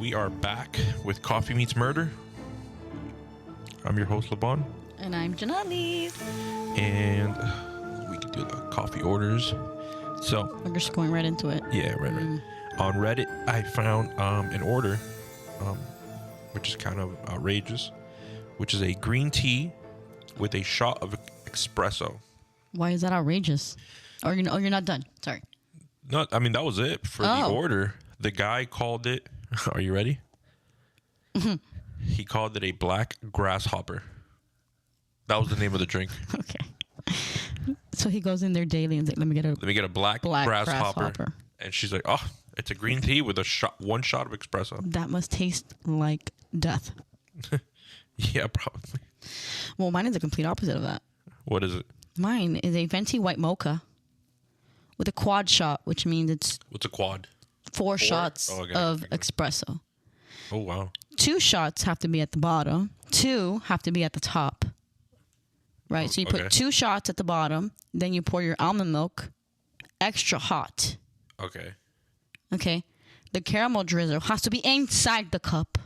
We are back with Coffee Meets Murder. I'm your host, LeBon. And I'm Janelle. And we can do the coffee orders. So We're just going right into it. Yeah, right. On Reddit, I found an order, which is kind of outrageous, which is a green tea with a shot of espresso. Why is that outrageous? You're not done. Sorry. No, I mean, that was it for the order. The guy called it, are you ready? Mm-hmm. He called it a black grasshopper. That was the name of the drink. Okay. So he goes in there daily and says, let me get a black grasshopper. And she's like, oh, it's a green tea with one shot of espresso. That must taste like death. Yeah, probably. Well, mine is the complete opposite of that. What is it? Mine is a venti white mocha with a quad shot, which means it's... What's a quad? Four shots of espresso. Oh, wow. 2 shots have to be at the bottom. 2 have to be at the top. Right? So you put 2 shots at the bottom. Then you pour your almond milk extra hot. Okay. The caramel drizzle has to be inside the cup.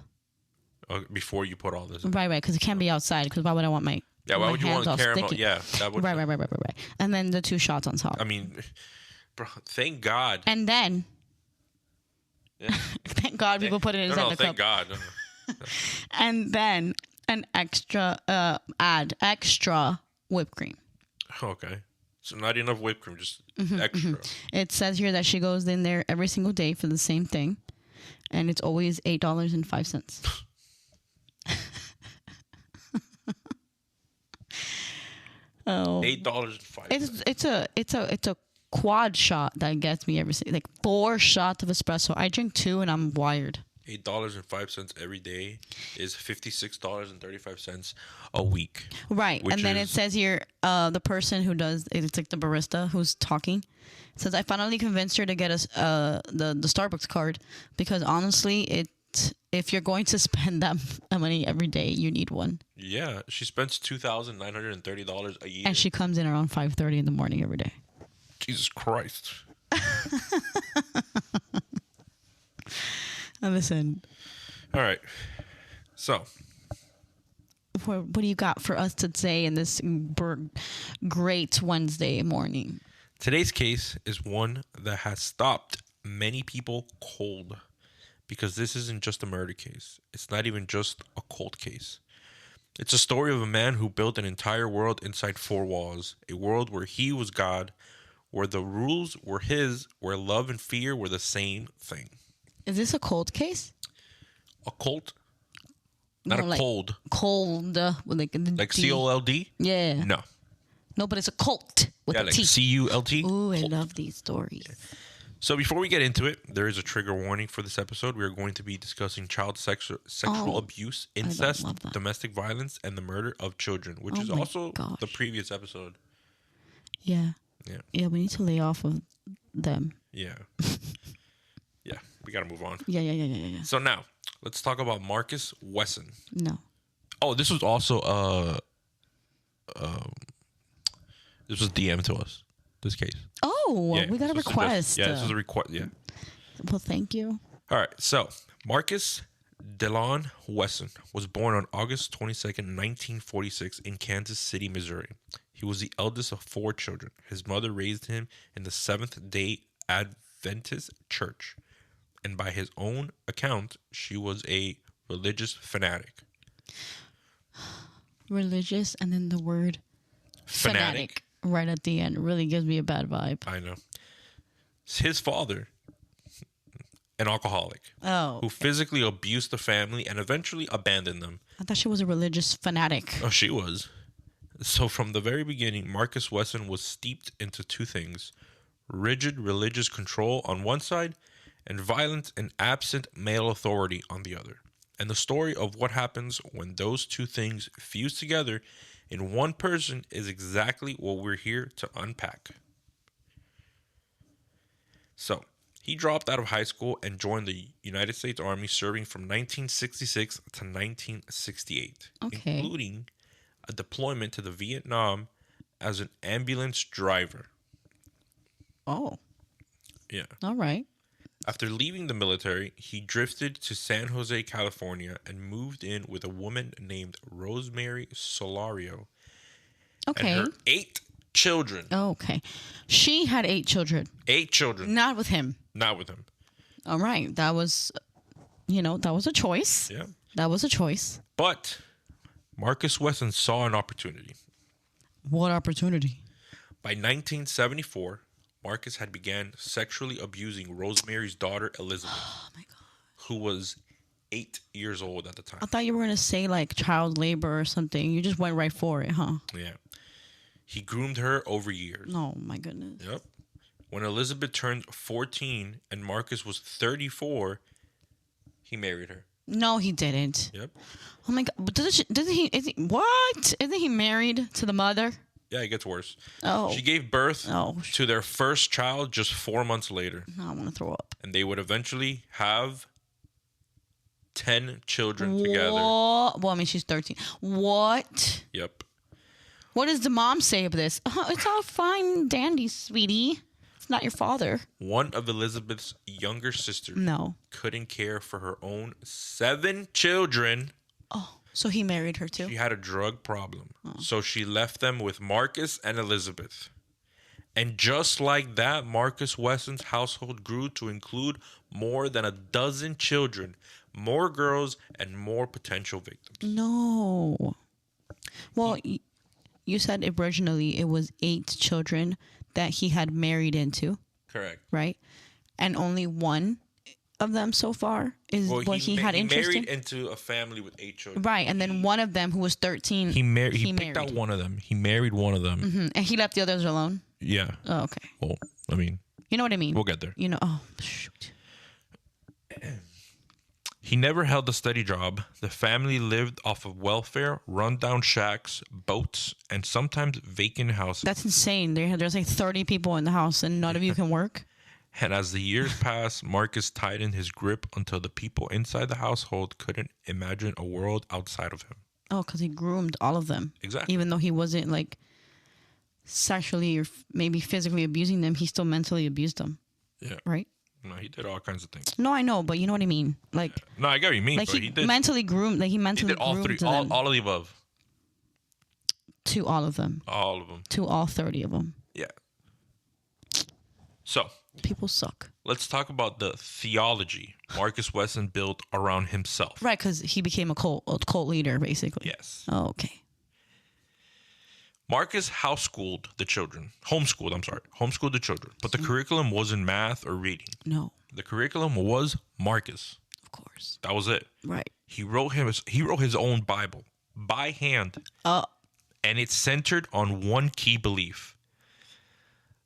Before you put all this in. Right. Because it can't be outside. Because why would I want my why would you want caramel? Sticky? Yeah. That would right. And then the 2 shots on top. I mean, bro, thank God. And then... Yeah. Thank God people put it inside the cup. Thank God. And then add extra whipped cream. Okay. So not enough whipped cream, just extra. It says here that she goes in there every single day for the same thing. And it's always $8.05. Oh. $8.05. It's a quad shot that gets me like 4 shots of espresso. I drink 2 and I'm wired. $8.05 every day is $56.35 a week. Right. And then it says here, the person who does it's like the barista who's talking says, I finally convinced her to get us the Starbucks card because honestly if you're going to spend that money every day, you need one. Yeah, she spends $2,930 a year. And she comes in around 5:30 in the morning every day. Jesus Christ. Listen. All right. So. What do you got for us to say in this great Wednesday morning? Today's case is one that has stopped many people cold because this isn't just a murder case. It's not even just a cold case. It's a story of a man who built an entire world inside 4 walls, a world where he was God, where the rules were his, where love and fear were the same thing. Is this a cold case? A cult? Not a cold. Cold. Like C-O-L-D? Yeah. No. No, but it's a cult with a like T. C-U-L-T? Ooh, I love these stories. Yeah. So before we get into it, there is a trigger warning for this episode. We are going to be discussing child sexual abuse, incest, domestic violence, and the murder of children, which is also the previous episode. Yeah. Yeah, we need to lay off of them. Yeah. Yeah, we got to move on. Yeah. So now, let's talk about Marcus Wesson. No. Oh, this was also this was DM to us, this case. Oh, yeah, we got a request. This was a request, yeah. Well, thank you. All right, so Marcus Delon Wesson was born on August 22nd, 1946 in Kansas City, Missouri. He was the eldest of 4 children. His mother raised him in the Seventh-day Adventist church. And by his own account, she was a religious fanatic. Religious, and then the word fanatic right at the end really gives me a bad vibe. I know. His father, an alcoholic, who physically abused the family and eventually abandoned them. I thought she was a religious fanatic. Oh, she was. So from the very beginning, Marcus Wesson was steeped into 2 things: rigid religious control on one side and violent and absent male authority on the other. And the story of what happens when those 2 things fuse together in one person is exactly what we're here to unpack. So, he dropped out of high school and joined the United States Army, serving from 1966 to 1968, including a deployment to the Vietnam as an ambulance driver. Oh. Yeah. All right. After leaving the military, he drifted to San Jose, California, and moved in with a woman named Rosemary Solario Okay. and her 8 children. Okay. She had 8 children. 8 children. Not with him. Not with him. All right. That was, that was a choice. Yeah. That was a choice. But Marcus Wesson saw an opportunity. What opportunity? By 1974, Marcus had began sexually abusing Rosemary's daughter, Elizabeth, Oh, my God. who was 8 years old at the time. I thought you were going to say, like, child labor or something. You just went right for it, huh? Yeah. He groomed her over years. Oh, my goodness. Yep. When Elizabeth turned 14 and Marcus was 34, he married her. No, he didn't. Yep. Oh, my God. But what? Isn't he married to the mother? Yeah, it gets worse. Oh. She gave birth Oh. to their first child just 4 months later. I want to throw up. And they would eventually have 10 children together. Well, I mean, she's 13. What? Yep. What does the mom say of this? It's all fine, dandy, sweetie. It's not your father. One of Elizabeth's younger sisters No. couldn't care for her own 7 children. Oh, so he married her too? She had a drug problem. So she left them with Marcus and Elizabeth. And just like that, Marcus Wesson's household grew to include more than a dozen children, more girls, and more potential victims. No. Well, you said originally it was 8 children that he had married into, Correct. right? And only one of them so far is what he had interest married in? into a family with 8 children. Right, and then one of them who was 13, He picked out one of them. He married one of them. and he left the others alone? Yeah. Oh, okay. Well, I mean, You know what I mean? we'll get there. Oh, shoot. He never held a steady job. The family lived off of welfare, rundown shacks, boats, and sometimes vacant houses. That's insane. There's like 30 people in the house and none of you can work? And as the years passed, Marcus tightened his grip until the people inside the household couldn't imagine a world outside of him. Oh, because he groomed all of them. Exactly. Even though he wasn't like sexually or maybe physically abusing them, he still mentally abused them. Yeah. Right? No, he did all kinds of things. No, I know, but you know what I mean. Like, No, I get what you mean. like But he did. mentally groomed. Like he He mentally did all groomed 3, them all of the above. to all of them, All of them. to all 30 of them. Yeah. So People suck. let's talk about the theology Marcus Wesson built around himself. Right, because he became a cult leader, basically. Yes. Oh, okay. Marcus homeschooled the children, but the curriculum wasn't math or reading. No, The curriculum was Marcus. of course. That was it. Right. He wrote his own Bible by hand, and it's centered on one key belief: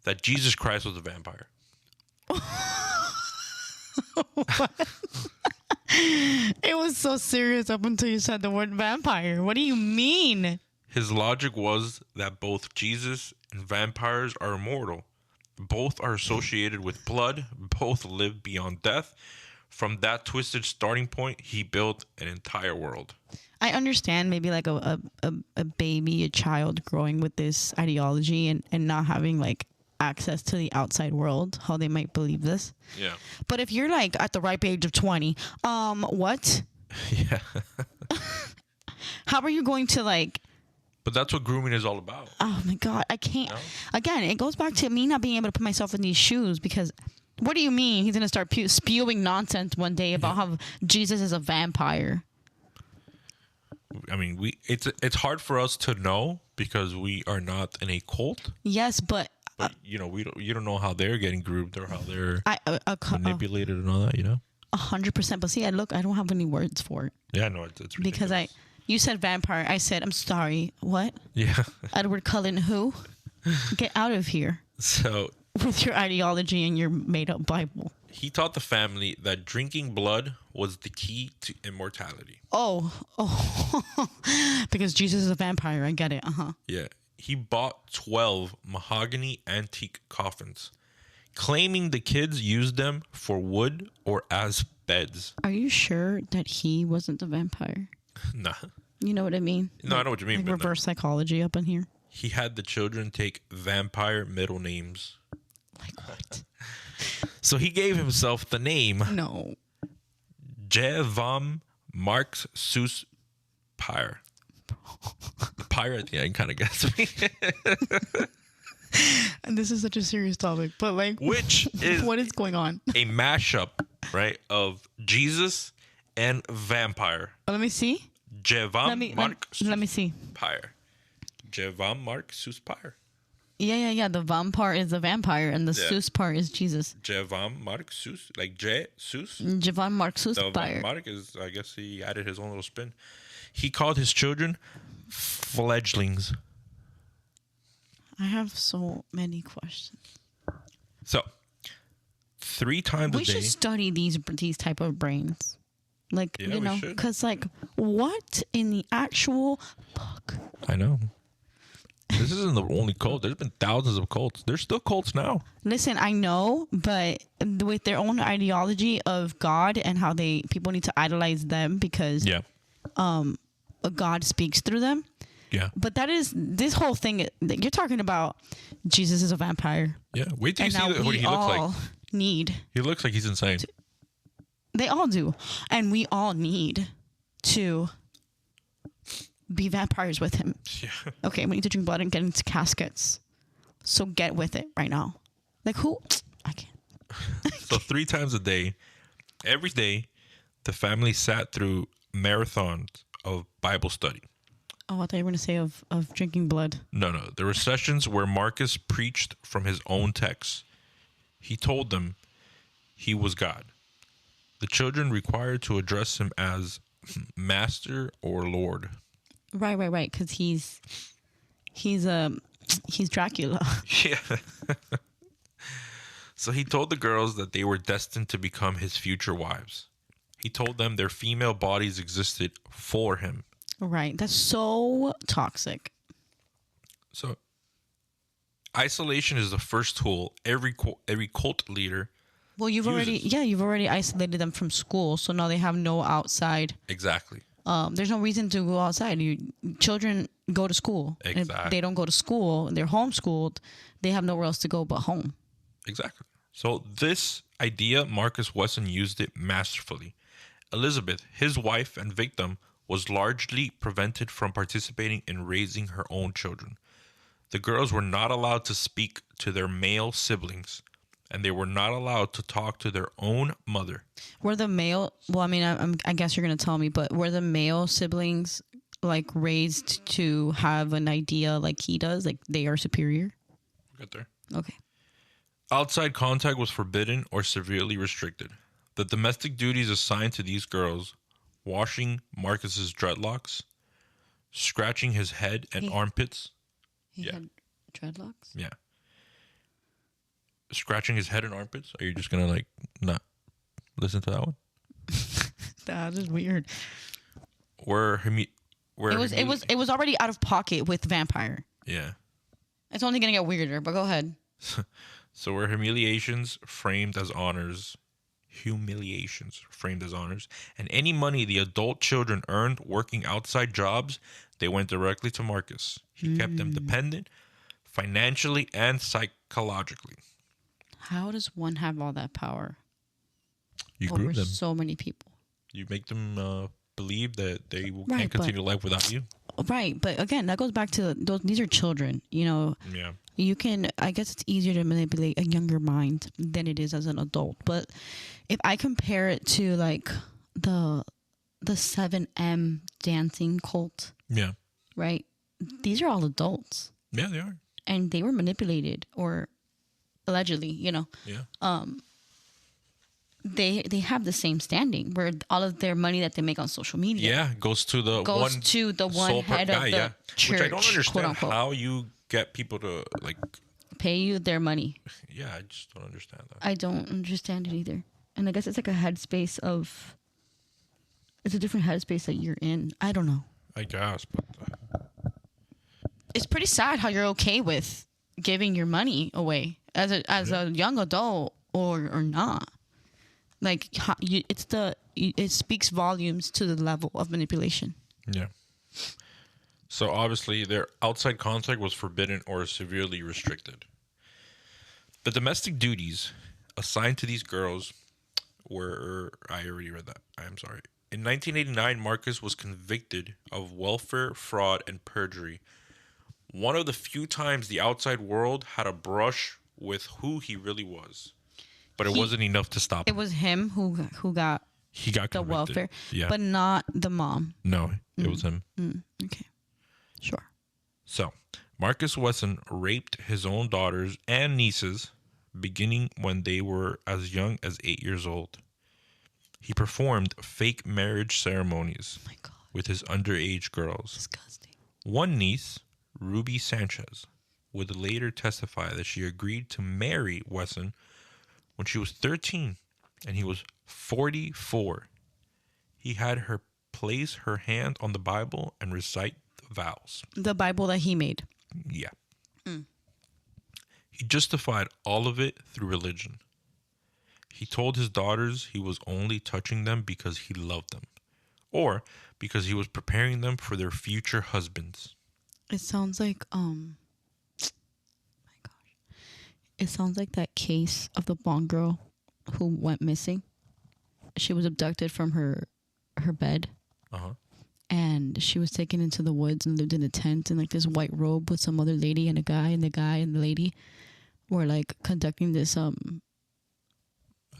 that Jesus Christ was a vampire. It was so serious up until you said the word vampire. What do you mean? His logic was that both Jesus and vampires are immortal. Both are associated with blood. Both live beyond death. From that twisted starting point, he built an entire world. I understand maybe like a baby, a child growing with this ideology and not having like access to the outside world, how they might believe this. Yeah. But if you're like at the ripe age of 20, what? Yeah. How are you going to like... But that's what grooming is all about. Oh my God, I can't. No? Again, it goes back to me not being able to put myself in these shoes because what do you mean he's going to start spewing nonsense one day about how Jesus is a vampire? I mean, it's hard for us to know because we are not in a cult. Yes, but you don't know how they're getting groomed or how they're manipulated and all that. 100%. But see, I don't have any words for it. Yeah, no, it's ridiculous. Because you said vampire. I said, I'm sorry. What? Yeah. Edward Cullen who? Get out of here. So with your ideology and your made-up Bible. He taught the family that drinking blood was the key to immortality. Oh. Because Jesus is a vampire. I get it. Yeah. He bought 12 mahogany antique coffins, claiming the kids used them for wood or as beds. Are you sure that he wasn't the vampire? Nah. You know what I mean? No, I know what you mean. Like but reverse psychology up in here. He had the children take vampire middle names. Like what? So he gave himself the name No. Jevam Marx Sus Pyre. The pyre at the end kind of gets me. And this is such a serious topic, but like, Which is what is going on? a mashup, right, of Jesus and vampire. Let me see. Jevam Marx Let me see. Pyre. Jevam Marx Sus Pyre. Yeah. The Vam part is the vampire, and the Sus part is Jesus. Jevam Marx Sus, like J Sus. Javan Mark Sus The fire. Mark is, I guess, he added his own little spin. He called his children fledglings. I have so many questions. So, 3 times We a day. should study these type of brains, like Yeah, we should. because like what in the actual fuck? I know. This isn't the only cult. There's been thousands of cults. There's still cults now. Listen, I know, but with their own ideology of God and how people need to idolize them because God speaks through them. Yeah. But this whole thing that you're talking about. Jesus is a vampire. Yeah. Wait till you And see now what he looks like. Need. He looks like he's insane. They all do, and we all need to be vampires with him. Yeah. Okay, we need to drink blood and get into caskets. So get with it right now. Like who? I can't. So 3 times a day, every day, the family sat through marathons of Bible study. Oh, I thought you were going to say of drinking blood. No. There were sessions where Marcus preached from his own texts. He told them he was God. The children required to address him as Master or Lord. Right. Because he's Dracula. Yeah. So he told the girls that they were destined to become his future wives. He told them their female bodies existed for him. Right. That's so toxic. So isolation is the first tool every cult leader. Well, you've already isolated them from school, so now they have no outside. Exactly. There's no reason to go outside. Children go to school. Exactly. If they don't go to school, they're homeschooled. They have nowhere else to go but home. Exactly. So this idea, Marcus Wesson used it masterfully. Elizabeth, his wife and victim, was largely prevented from participating in raising her own children. The girls were not allowed to speak to their male siblings, and they were not allowed to talk to their own mother. Were the male? Well, I mean, I guess you're gonna tell me, but were the male siblings like raised to have an idea like he does, like they are superior? Get there. Okay. Outside contact was forbidden or severely restricted. The domestic duties assigned to these girls: washing Marcus's dreadlocks, scratching his head and armpits. He had dreadlocks? Yeah. Scratching his head and armpits? Are you just gonna like not listen to that one? That is weird. It was already out of pocket with vampire. Yeah. It's only gonna get weirder, but go ahead. So were humiliations framed as honors, and any money the adult children earned working outside jobs, they went directly to Marcus. He kept them dependent financially and psychologically. How does one have all that power You over grew them. so many people? You make them believe that they Right, can't continue life without you. Right, but again, that goes back to these are children. You know, Yeah. you can. I guess it's easier to manipulate a younger mind than it is as an adult. But if I compare it to like the 7M dancing cult, Yeah. right? These are all adults, Yeah, they are. and they were manipulated or allegedly, you know. Yeah. They have the same standing where all of their money that they make on social media Yeah, goes to the one sole head of the church, which I don't quote understand unquote, how you get people to like. pay you their money. Yeah, I just don't understand that. I don't understand it either. And I guess it's like a headspace of. It's a different headspace that you're in. I don't know. I guess, but It's pretty sad how you're okay with giving your money away as a young adult or not. Like it speaks volumes to the level of manipulation. yeah. So obviously, their outside contact was forbidden or severely restricted. The domestic duties, assigned to these girls were... I already read that. I'm sorry. In 1989, Marcus was convicted of welfare, fraud, and perjury. One of the few times the outside world had a brush with who he really was. But it wasn't enough to stop him. It was him who got the convicted. welfare, yeah, but not the mom. No, it was him. Okay, sure. So, Marcus Wesson raped his own daughters and nieces beginning when they were as young as 8 years old. He performed fake marriage ceremonies with his underage girls. Disgusting. One niece, Ruby Sanchez, would later testify that she agreed to marry Wesson when she was 13 and he was 44. He had her place her hand on the Bible and recite the vows. The Bible that he made. Yeah. He justified all of it through religion. He told his daughters he was only touching them because he loved them, or because he was preparing them for their future husbands. It sounds like it sounds like that case of the blonde girl who went missing. She was abducted from her bed. And she was taken into the woods and lived in a tent in like this white robe with some other lady and a guy, and the guy and the lady were like conducting this I've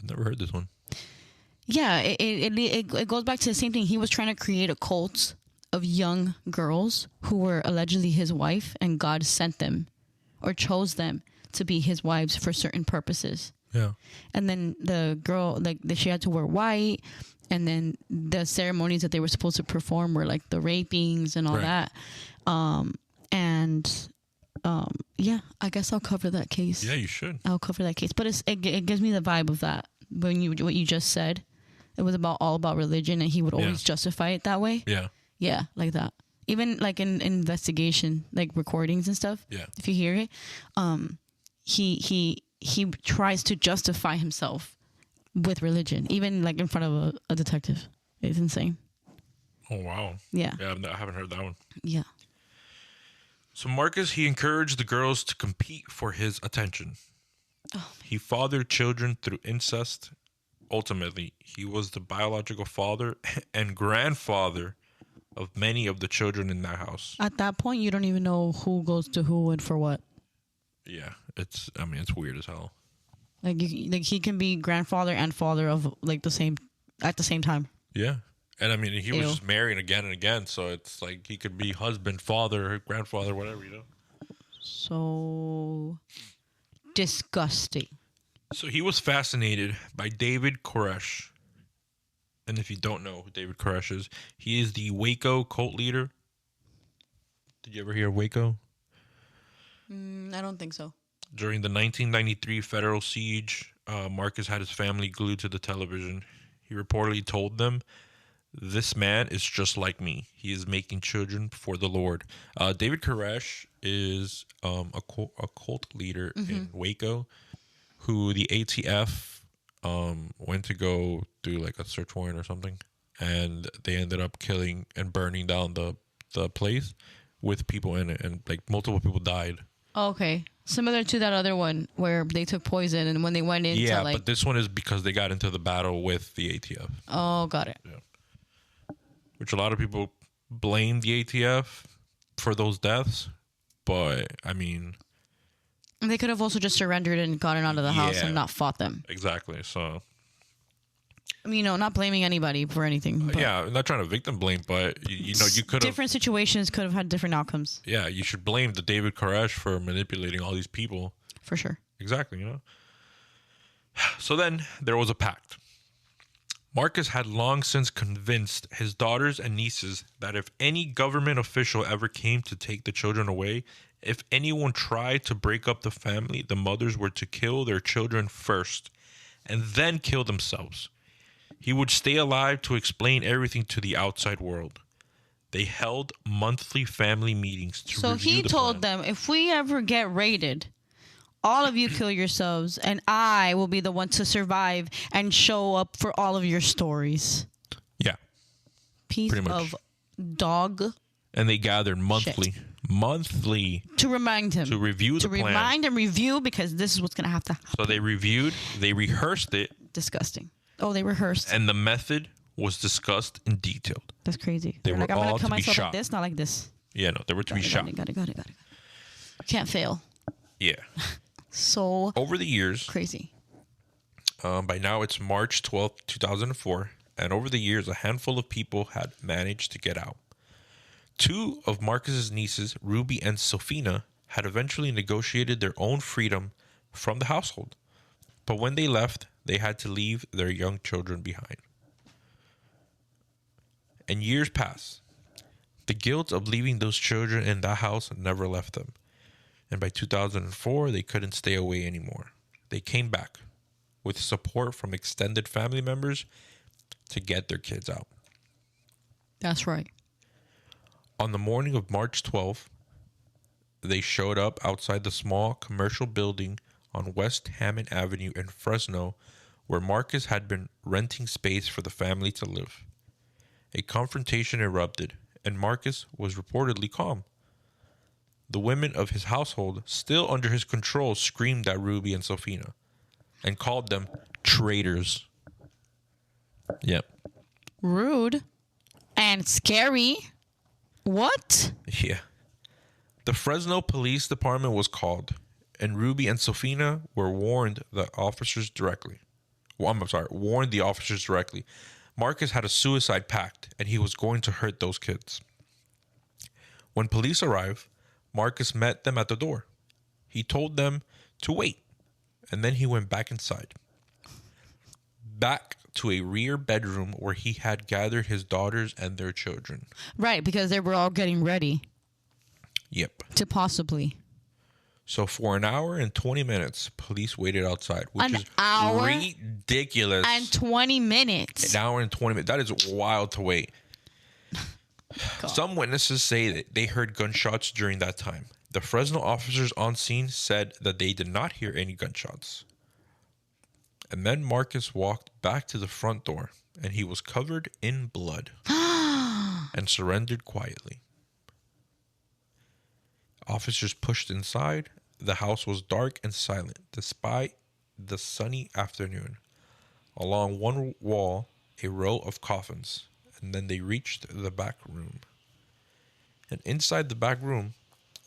never heard this one. Yeah, it goes back to the same thing. He was trying to create a cult of young girls who were allegedly his wife, and God sent them or chose them to be his wives for certain purposes. Yeah. And then the girl, like, she had to wear white, and then the ceremonies that they were supposed to perform were like the rapings and all that. Yeah, I guess I'll cover that case. Yeah, you should. I'll cover that case. But it gives me the vibe of that. What you just said, it was all about religion, and he would always justify it that way. Yeah. Yeah, like that. Even like in investigation, like recordings and stuff. Yeah. If you hear it, he tries to justify himself with religion, even like in front of a detective. It's insane. Oh, wow. Yeah. Yeah, I haven't heard that one. Yeah. So Marcus, he encouraged the girls to compete for his attention. He fathered children through incest. Ultimately, he was the biological father and grandfather of many of the children in that house. At that point, you don't even know who goes to who and for what. Yeah, it's weird as hell. Like he can be grandfather and father of like at the same time. Yeah. And I mean, he was just marrying again and again, so it's like he could be husband, father, grandfather, whatever, you know. So disgusting. So he was fascinated by David Koresh. And if you don't know who David Koresh is, he is the Waco cult leader. Did you ever hear of Waco? I don't think so. During the 1993 federal siege, Marcus had his family glued to the television. He reportedly told them, "This man is just like me. He is making children for the Lord." David Koresh is a cult leader in Waco, who the ATF went to go do like a search warrant or something, and they ended up killing and burning down the place with people in it, and like multiple people died. Okay, similar to that other one where they took poison, and when they went into but this one is because they got into the battle with the ATF. Oh, got it. Yeah. Which a lot of people blame the ATF for those deaths, but I mean, they could have also just surrendered and gotten out of the house and not fought them. Exactly. So, I mean, not blaming anybody for anything. Yeah, I'm not trying to victim blame, but you could have... Different situations could have had different outcomes. Yeah, you should blame the David Koresh for manipulating all these people. For sure. Exactly, you know. So then there was a pact. Marcus had long since convinced his daughters and nieces that if any government official ever came to take the children away, if anyone tried to break up the family, the mothers were to kill their children first and then kill themselves. He would stay alive to explain everything to the outside world. They held monthly family meetings to review the plan. So he told them, if we ever get raided, all of you kill yourselves, and I will be the one to survive and show up for all of your stories. Yeah. Piece of dog. And they gathered monthly. Shit. Monthly. To remind him. To review the plan. To remind and review, because this is what's going to have to happen. So they reviewed. They rehearsed it. Disgusting. Oh, they rehearsed. And the method was discussed and detailed. That's crazy. They were like, I'm all going to cut to be myself shot. like this, not like this. Yeah, no, they were to be shot. Got it. Can't fail. Yeah. So over the years, crazy. By now it's March 12th, 2004, and over the years a handful of people had managed to get out. Two of Marcus's nieces, Ruby and Sofina, had eventually negotiated their own freedom from the household. But when they left, they had to leave their young children behind. And years passed. The guilt of leaving those children in that house never left them. And by 2004, they couldn't stay away anymore. They came back with support from extended family members to get their kids out. That's right. On the morning of March 12th, they showed up outside the small commercial building on West Hammond Avenue in Fresno, where Marcus had been renting space for the family to live. A confrontation erupted, and Marcus was reportedly calm. The women of his household, still under his control, screamed at Ruby and Sofina and called them traitors. Yep. Rude and scary. What? Yeah. The Fresno Police Department was called, and Ruby and Sofina were warned the officers directly. Warned the officers directly. Marcus had a suicide pact, and he was going to hurt those kids. When police arrived, Marcus met them at the door. He told them to wait, and then he went back inside. Back to a rear bedroom where he had gathered his daughters and their children. Right, because they were all getting ready. Yep. To possibly. So for an hour and 20 minutes, police waited outside, which An is hour ridiculous. And 20 minutes. An hour and 20 minutes. That is wild to wait. God. Some witnesses say that they heard gunshots during that time. The Fresno officers on scene said that they did not hear any gunshots. And then Marcus walked back to the front door, and he was covered in blood and surrendered quietly. Officers pushed inside. The house was dark and silent, despite the sunny afternoon. Along one wall, a row of coffins, and then they reached the back room. And inside the back room,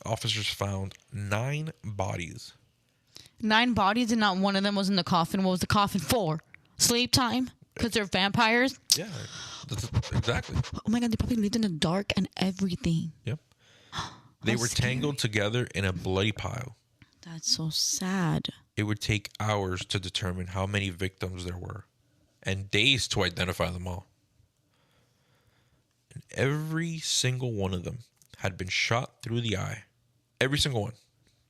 officers found 9 bodies. 9 bodies, and not one of them was in the coffin. What was the coffin for? Sleep time? Because they're vampires? Yeah, exactly. Oh my God, they probably lived in the dark and everything. Yep. They were tangled together in a bloody pile. That's so sad. It would take hours to determine how many victims there were, and days to identify them all. And every single one of them had been shot through the eye. Every single one.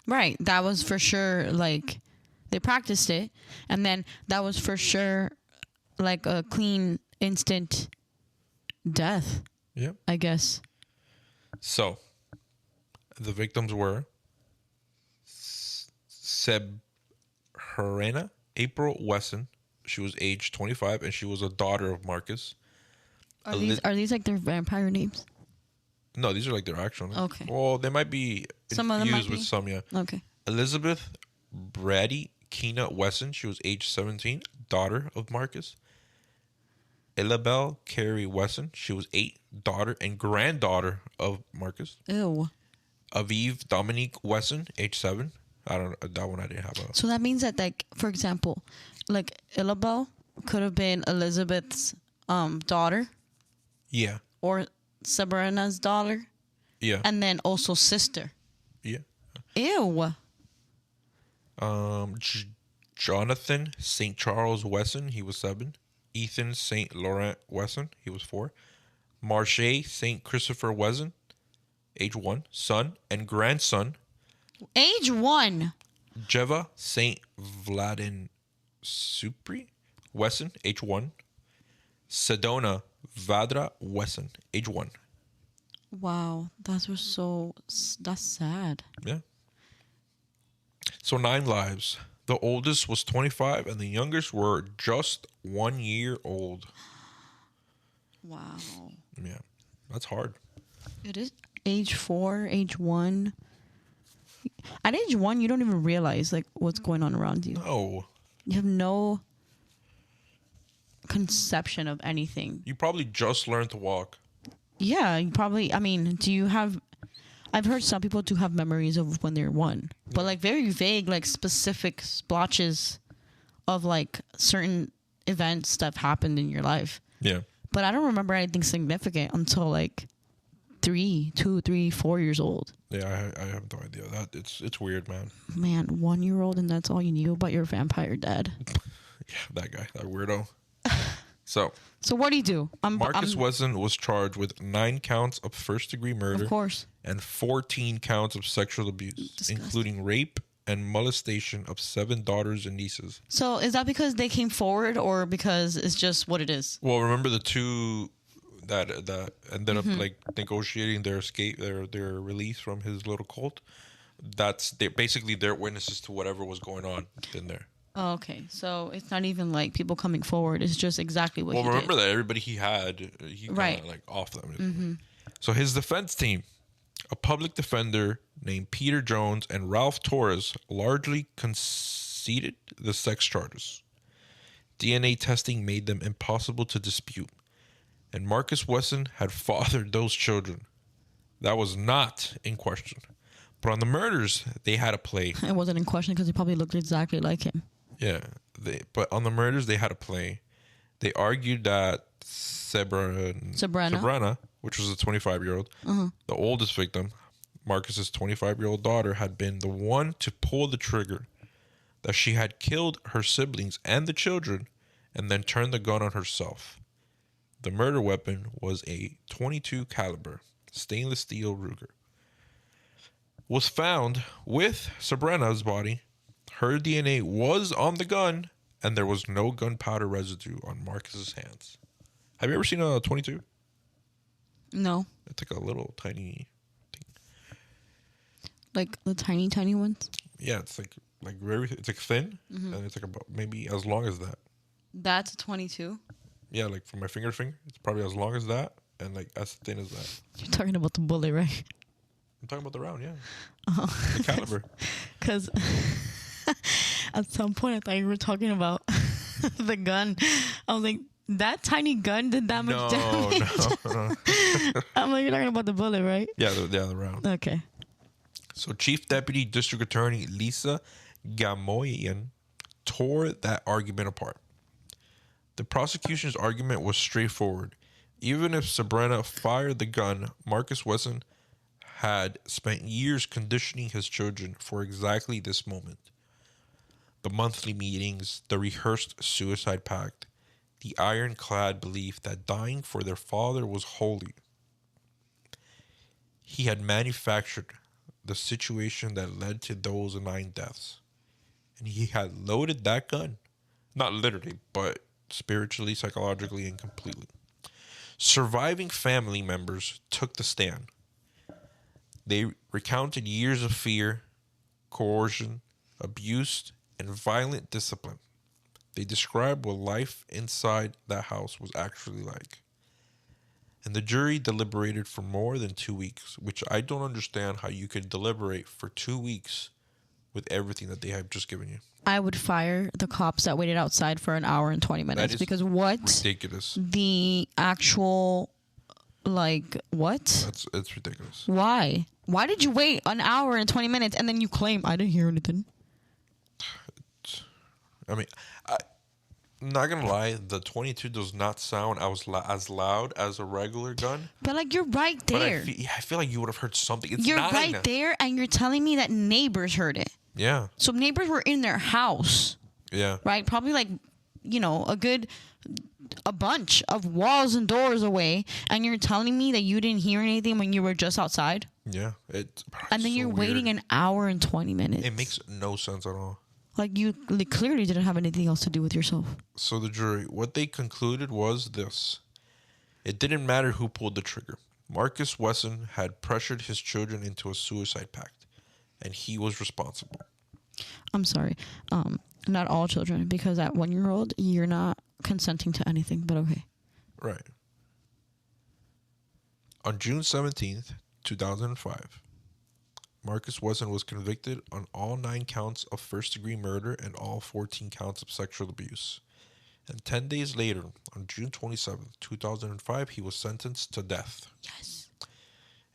Right. That was for sure, like, they practiced it. And then that was for sure, like, a clean, instant death. Yep. I guess. So, the victims were Herena April Wesson. She was age 25, and she was a daughter of Marcus. Are these like their vampire names? No, these are like their actual names. Okay. Well, they might be infused with some, yeah. Okay. Elizabeth Brady Keena Wesson. She was age 17, daughter of Marcus. Elabelle Carey Wesson. She was 8, daughter and granddaughter of Marcus. Ew. Aviv Dominique Wesson, age 7. I don't know. That one I didn't have. So that means that, like, for example, like, Elabelle could have been Elizabeth's daughter. Yeah. Or Sabrina's daughter. Yeah. And then also sister. Yeah. Ew. Jonathan St. Charles Wesson, he was 7. Ethan St. Laurent Wesson, he was 4. Marche St. Christopher Wesson, age 1, son and grandson. Age 1. Jeva St. Vladin Supri Wesson, age 1. Sedona Vadra Wesson, age 1. Wow, that's sad. Yeah. So 9 lives. The oldest was 25, and the youngest were just 1 year old. Wow. Yeah, that's hard. It is. age 4, age 1. At age 1, you don't even realize like what's going on around you. No. You have no conception of anything. You probably just learned to walk. Yeah, you probably. I mean, do you have? I've heard some people do have memories of when they're 1, but like very vague, like specific splotches of like certain events that have happened in your life. Yeah. But I don't remember anything significant until like 2, 3, 4 years old. Yeah, I have no idea. That it's weird, man. Man, 1-year-old, and that's all you knew about your vampire dad. Yeah, that guy, that weirdo. So what do you do? Marcus Wesson was charged with 9 counts of first-degree murder, of course, and 14 counts of sexual abuse, disgusting, including rape and molestation of 7 daughters and nieces. So is that because they came forward, or because it's just what it is? Well, remember the 2 that ended up like negotiating their escape, their release from his little cult? That's basically their witnesses to whatever was going on in there. Oh, okay, so it's not even like people coming forward. It's just exactly what he did. Well, remember that everybody he had, he kind of like off them. Mm-hmm. So his defense team, a public defender named Peter Jones and Ralph Torres, largely conceded the sex charges. DNA testing made them impossible to dispute. And Marcus Wesson had fathered those children. That was not in question. But on the murders, they had a play. It wasn't in question because he probably looked exactly like him. Yeah, but on the murders, they had a play. They argued that Sabrina, which was a 25-year-old, the oldest victim, Marcus's 25-year-old daughter, had been the one to pull the trigger, that she had killed her siblings and the children and then turned the gun on herself. The murder weapon was a .22 caliber stainless steel Ruger. Was found with Sabrina's body. Her DNA was on the gun, and there was no gunpowder residue on Marcus's hands. Have you ever seen a .22? No. It's like a little tiny thing. Like the tiny ones? Yeah, it's like very, it's like thin, and it's like about maybe as long as that. That's a 22? Yeah, like from my finger to finger, it's probably as long as that, and like as thin as that. You're talking about the bullet, right? I'm talking about the round, yeah. The caliber. Because at some point I thought you were talking about the gun. I was like, that tiny gun did that much damage? No. I'm like, you're talking about the bullet, right? Yeah, the round. Okay. So Chief Deputy District Attorney Lisa Gamoyan tore that argument apart. The prosecution's argument was straightforward. Even if Sabrina fired the gun, Marcus Wesson had spent years conditioning his children for exactly this moment. The monthly meetings, the rehearsed suicide pact, the ironclad belief that dying for their father was holy. He had manufactured the situation that led to those 9 deaths. And he had loaded that gun, not literally, but spiritually, psychologically, and completely. Surviving family members took the stand. They recounted years of fear, coercion, abuse, and violent discipline. They described what life inside that house was actually like. And the jury deliberated for more than 2 weeks, which I don't understand how you could deliberate for 2 weeks with everything that they have just given you. I would fire the cops that waited outside for an hour and 20 minutes. That is because what? Ridiculous. The actual, like, what? It's ridiculous. Why? Why did you wait an hour and 20 minutes and then you claim, I didn't hear anything? I mean, I'm not going to lie, the .22 does not sound as loud as a regular gun. But, like, you're right there. But I feel like you would have heard something. It's you're right there, and you're telling me that neighbors heard it. Yeah. So neighbors were in their house. Yeah. Right? Probably, like, you know, a bunch of walls and doors away, and you're telling me that you didn't hear anything when you were just outside? Yeah. And then you're waiting an hour and 20 minutes. It makes no sense at all. Like, you clearly didn't have anything else to do with yourself. So the jury, what they concluded was this. It didn't matter who pulled the trigger. Marcus Wesson had pressured his children into a suicide pact, and he was responsible. I'm sorry. Not all children, because at 1-year-old, you're not consenting to anything, but okay. Right. On June 17th, 2005. Marcus Wesson was convicted on all 9 counts of first-degree murder and all 14 counts of sexual abuse. And 10 days later, on June 27th, 2005, he was sentenced to death. Yes.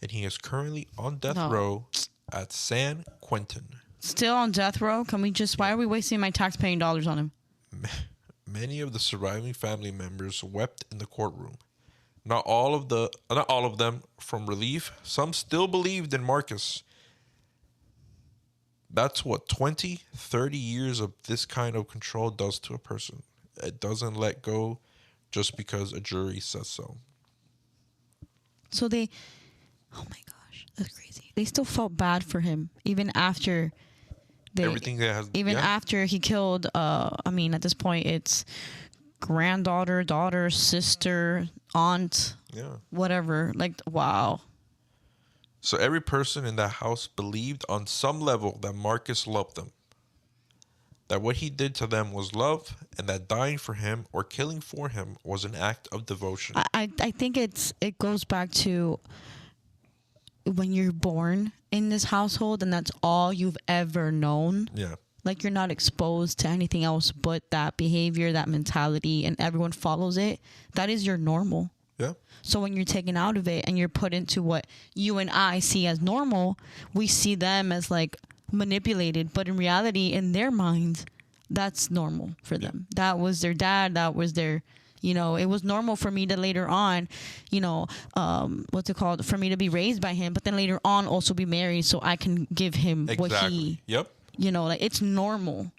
And he is currently on death row at San Quentin. Still on death row? Why are we wasting my tax-paying dollars on him? Many of the surviving family members wept in the courtroom. Not all of them from relief. Some still believed in Marcus. That's what 20, 30 years of this kind of control does to a person. It doesn't let go just because a jury says so. So oh my gosh, that's crazy. They still felt bad for him even after after he killed. At this point, it's granddaughter, daughter, sister, aunt, whatever. Like, wow. So every person in that house believed on some level that Marcus loved them. That what he did to them was love, and that dying for him or killing for him was an act of devotion. I think it goes back to when you're born in this household and that's all you've ever known. Yeah. Like, you're not exposed to anything else but that behavior, that mentality, and everyone follows it. That is your normal. Yeah. So when you're taken out of it and you're put into what you and I see as normal, we see them as like manipulated. But in reality, in their minds, that's normal for them. That was their dad. That was their, it was normal for me to later on, for me to be raised by him, but then later on also be married so I can give him what he, it's normal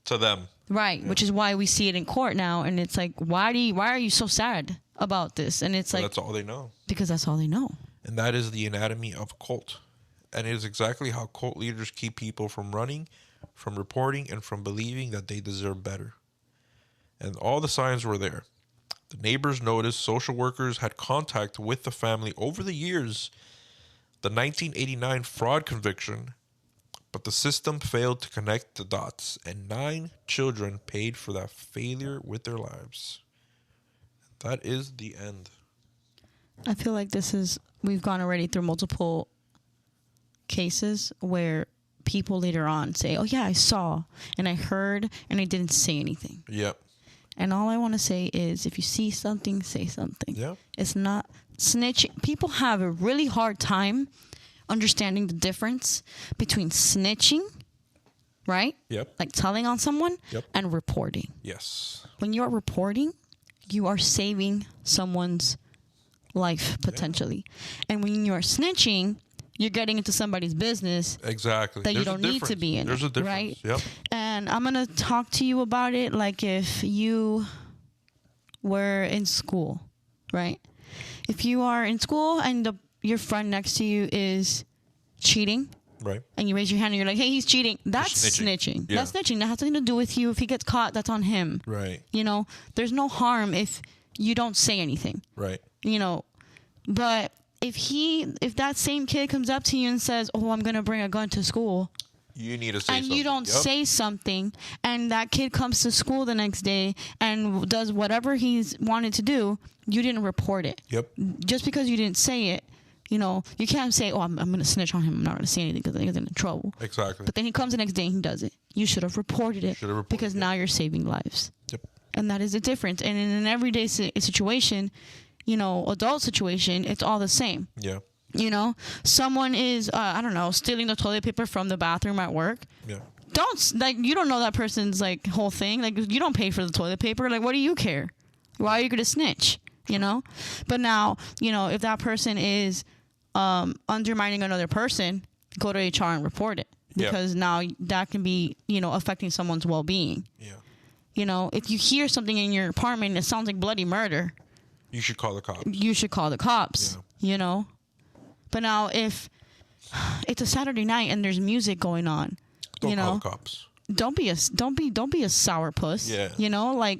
to them. Right. Yeah. Which is why we see it in court now. And it's like, why are you so sad about this? And it's that's all they know. Because that's all they know. And that is the anatomy of a cult. And it is exactly how cult leaders keep people from running, from reporting, and from believing that they deserve better. And all the signs were there. The neighbors noticed, social workers had contact with the family over the years. The 1989 fraud conviction, but the system failed to connect the dots, and 9 children paid for that failure with their lives. That is the end. I feel like we've gone already through multiple cases where people later on say, oh yeah, I saw and I heard and I didn't say anything. Yep. And all I want to say is, if you see something, say something. Yeah. It's not snitching. People have a really hard time understanding the difference between snitching, right? Yep. Like telling on someone, yep, and reporting. Yes. When you are reporting, you are saving someone's life potentially. Yeah. And when you are snitching, you're getting into somebody's business that you don't need to be in. There's a difference, right? Yep. And I'm going to talk to you about it like if you were in school, right? If you are in school and your friend next to you is cheating, right, and you raise your hand and you're like, hey, he's cheating, that's snitching. Yeah. That's snitching. That has nothing to do with you. If he gets caught, that's on him. Right. There's no harm if you don't say anything. Right. But if that same kid comes up to you and says, oh, I'm going to bring a gun to school, you need to say something. And you don't say something, and that kid comes to school the next day and does whatever he's wanted to do, you didn't report it. Yep. Just because you didn't say it, you can't say, oh, I'm going to snitch on him. I'm not going to say anything because then he's in trouble. Exactly. But then he comes the next day and he does it. You should have reported it because now you're saving lives. Yep. And that is the difference. And in an everyday situation, adult situation, it's all the same. Yeah. Someone is, stealing the toilet paper from the bathroom at work. Yeah. You don't know that person's whole thing. You don't pay for the toilet paper. What do you care? Why are you going to snitch? But now, if that person is undermining another person, go to HR and report it because now that can be, affecting someone's well-being. Yeah. If you hear something in your apartment and it sounds like bloody murder, you should call the cops. Yeah. But now if it's a Saturday night and there's music going on, don't call the cops. Don't be a sourpuss. Yeah.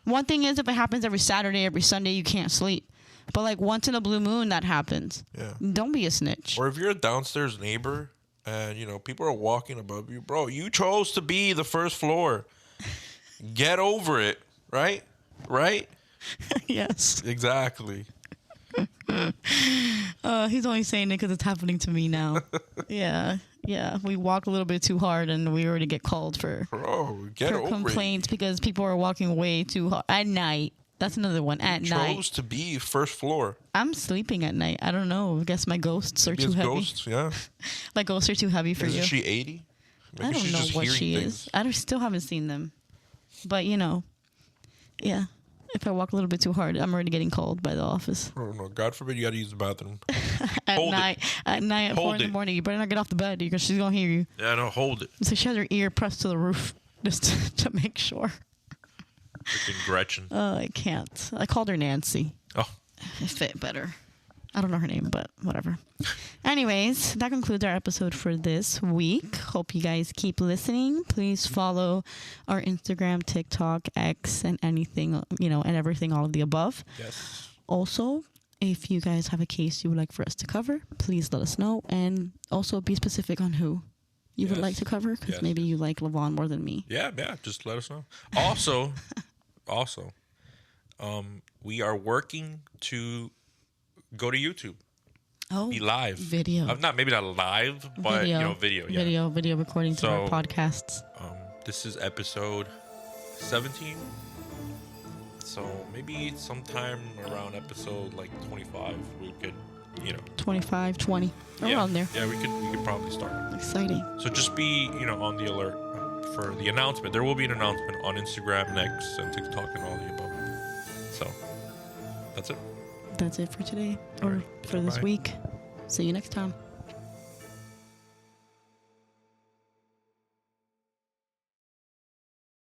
One thing is if it happens every Saturday, every Sunday, you can't sleep. But once in a blue moon that happens. Yeah. Don't be a snitch. Or if you're a downstairs neighbor and people are walking above you, bro, you chose to be the first floor. Get over it, right? Right? Yes. Exactly. He's only saying it because it's happening to me now. Yeah. We walk a little bit too hard, and we already get called for complaints because people are walking way too hard at night. That's another one. At night. Chose to be first floor. I'm sleeping at night. I don't know. I guess my ghosts are too heavy. Ghosts, yeah. My ghosts are too heavy for you. Is she 80? I don't know what she is. I still haven't seen them. But, yeah. If I walk a little bit too hard, I'm already getting called by the office. Oh, no. God forbid you got to use the bathroom. At night, at 4 in the morning, you better not get off the bed because she's going to hear you. Yeah, no, hold it. So she has her ear pressed to the roof just to make sure. Freaking Gretchen. I can't. I called her Nancy. Oh. It fit better. I don't know her name, but whatever. Anyways, that concludes our episode for this week. Hope you guys keep listening. Please follow our Instagram, TikTok, X, and anything, and everything, all of the above. Yes. Also, if you guys have a case you would like for us to cover, please let us know. And also be specific on who you would like to cover, because maybe you like Levon more than me. Yeah, just let us know. Also, we are working to go to YouTube. Oh, be live. Video. Maybe not live, but video. Yeah. Video recording to our podcasts. This is episode 17. So maybe sometime around episode 25, we could, 25, 20, around there. Yeah, we could probably start. Exciting. So just be, on the alert for the announcement. There will be an announcement on Instagram, X, and TikTok, and all the above. So that's it. That's it for today, or for this week. See you next time.